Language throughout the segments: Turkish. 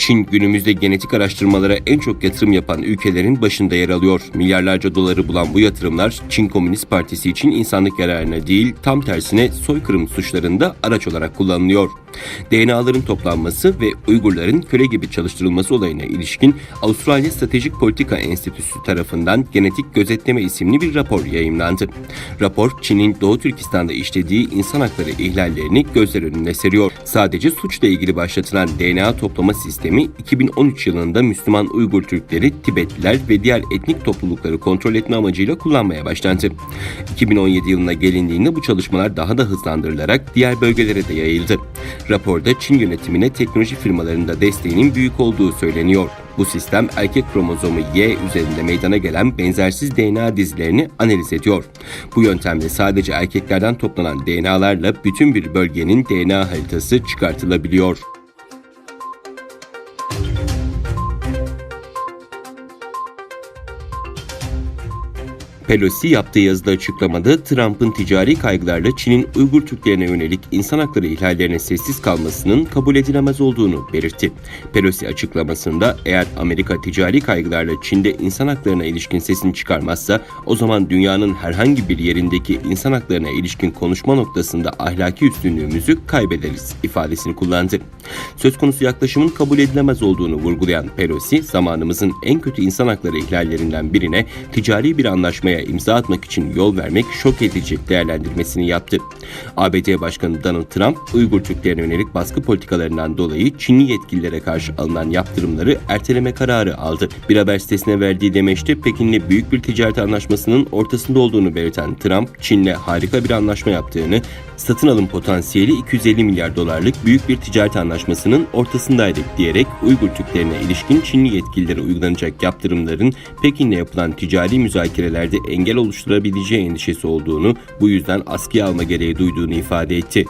Çin günümüzde genetik araştırmalara en çok yatırım yapan ülkelerin başında yer alıyor. Milyarlarca doları bulan bu yatırımlar Çin Komünist Partisi için insanlık yararına değil, tam tersine soykırım suçlarında araç olarak kullanılıyor. DNA'ların toplanması ve Uygurların köle gibi çalıştırılması olayına ilişkin Avustralya Stratejik Politika Enstitüsü tarafından Genetik Gözetleme isimli bir rapor yayımlandı. Rapor, Çin'in Doğu Türkistan'da işlediği insan hakları ihlallerini gözler önüne seriyor. Sadece suçla ilgili başlatılan DNA toplama sistemi 2013 yılında Müslüman Uygur Türkleri, Tibetliler ve diğer etnik toplulukları kontrol etme amacıyla kullanmaya başlandı. 2017 yılına gelindiğinde bu çalışmalar daha da hızlandırılarak diğer bölgelere de yayıldı. Raporda Çin yönetimine teknoloji firmalarında desteğinin büyük olduğu söyleniyor. Bu sistem erkek kromozomu Y üzerinde meydana gelen benzersiz DNA dizilerini analiz ediyor. Bu yöntemle sadece erkeklerden toplanan DNA'larla bütün bir bölgenin DNA haritası çıkartılabiliyor. Pelosi yaptığı yazıda açıklamada Trump'ın ticari kaygılarla Çin'in Uygur Türklerine yönelik insan hakları ihlallerine sessiz kalmasının kabul edilemez olduğunu belirtti. Pelosi açıklamasında eğer Amerika ticari kaygılarla Çin'de insan haklarına ilişkin sesini çıkarmazsa o zaman dünyanın herhangi bir yerindeki insan haklarına ilişkin konuşma noktasında ahlaki üstünlüğümüzü kaybederiz ifadesini kullandı. Söz konusu yaklaşımın kabul edilemez olduğunu vurgulayan Pelosi, zamanımızın en kötü insan hakları ihlallerinden birine ticari bir anlaşmaya imza atmak için yol vermek şok edici değerlendirmesini yaptı. ABD Başkanı Donald Trump, Uygur Türklerine yönelik baskı politikalarından dolayı Çinli yetkililere karşı alınan yaptırımları erteleme kararı aldı. Bir haber sitesine verdiği demeçte Pekin'le büyük bir ticaret anlaşmasının ortasında olduğunu belirten Trump, Çin'le harika bir anlaşma yaptığını, satın alım potansiyeli 250 milyar dolarlık büyük bir ticaret anlaşmasının ortasındaydık diyerek Uygur Türklerine ilişkin Çinli yetkililere uygulanacak yaptırımların Pekin'le yapılan ticari müzakerelerde engel oluşturabileceği endişesi olduğunu, bu yüzden askıya alma gereği duyduğunu ifade etti.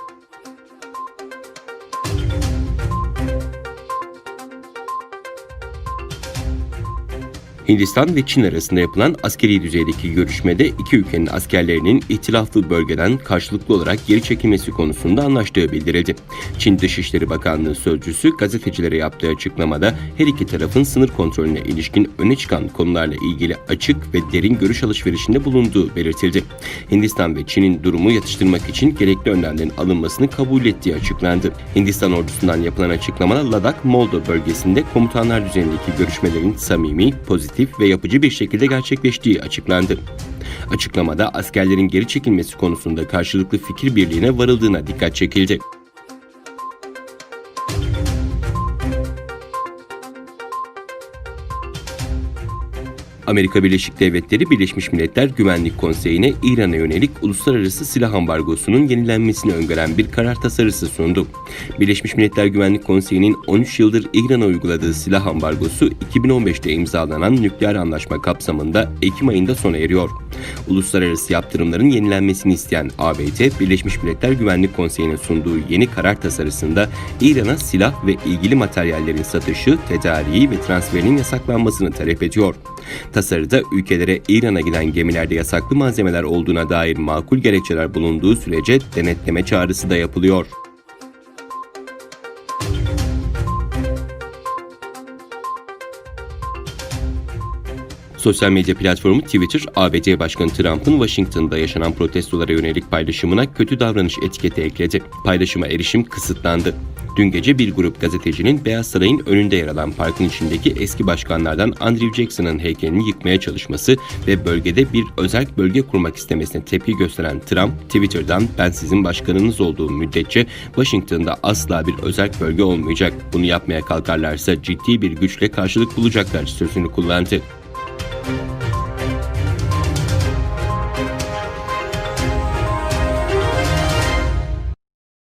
Hindistan ve Çin arasında yapılan askeri düzeydeki görüşmede iki ülkenin askerlerinin ihtilaflı bölgeden karşılıklı olarak geri çekilmesi konusunda anlaştığı bildirildi. Çin Dışişleri Bakanlığı sözcüsü gazetecilere yaptığı açıklamada her iki tarafın sınır kontrolüne ilişkin öne çıkan konularla ilgili açık ve derin görüş alışverişinde bulunduğu belirtildi. Hindistan ve Çin'in durumu yatıştırmak için gerekli önlemlerin alınmasını kabul ettiği açıklandı. Hindistan ordusundan yapılan açıklamada Ladak-Moldo bölgesinde komutanlar düzeyindeki görüşmelerin samimi, pozitif ve yapıcı bir şekilde gerçekleştiği açıklandı. Açıklamada askerlerin geri çekilmesi konusunda karşılıklı fikir birliğine varıldığına dikkat çekildi. Amerika Birleşik Devletleri Birleşmiş Milletler Güvenlik Konseyi'ne İran'a yönelik uluslararası silah ambargosunun yenilenmesini öngören bir karar tasarısı sundu. Birleşmiş Milletler Güvenlik Konseyi'nin 13 yıldır İran'a uyguladığı silah ambargosu 2015'te imzalanan nükleer anlaşma kapsamında Ekim ayında sona eriyor. Uluslararası yaptırımların yenilenmesini isteyen ABD, Birleşmiş Milletler Güvenlik Konseyi'ne sunduğu yeni karar tasarısında İran'a silah ve ilgili materyallerin satışı, tedariği ve transferinin yasaklanmasını talep ediyor. Tasarıda ülkelere İran'a giden gemilerde yasaklı malzemeler olduğuna dair makul gerekçeler bulunduğu sürece denetleme çağrısı da yapılıyor. Sosyal medya platformu Twitter, ABD Başkanı Trump'ın Washington'da yaşanan protestolara yönelik paylaşımına kötü davranış etiketi ekledi. Paylaşıma erişim kısıtlandı. Dün gece bir grup gazetecinin Beyaz Saray'ın önünde yer alan parkın içindeki eski başkanlardan Andrew Jackson'ın heykelini yıkmaya çalışması ve bölgede bir özerk bölge kurmak istemesine tepki gösteren Trump, Twitter'dan "Ben sizin başkanınız olduğum müddetçe Washington'da asla bir özerk bölge olmayacak. Bunu yapmaya kalkarlarsa ciddi bir güçle karşılık bulacaklar" sözünü kullandı.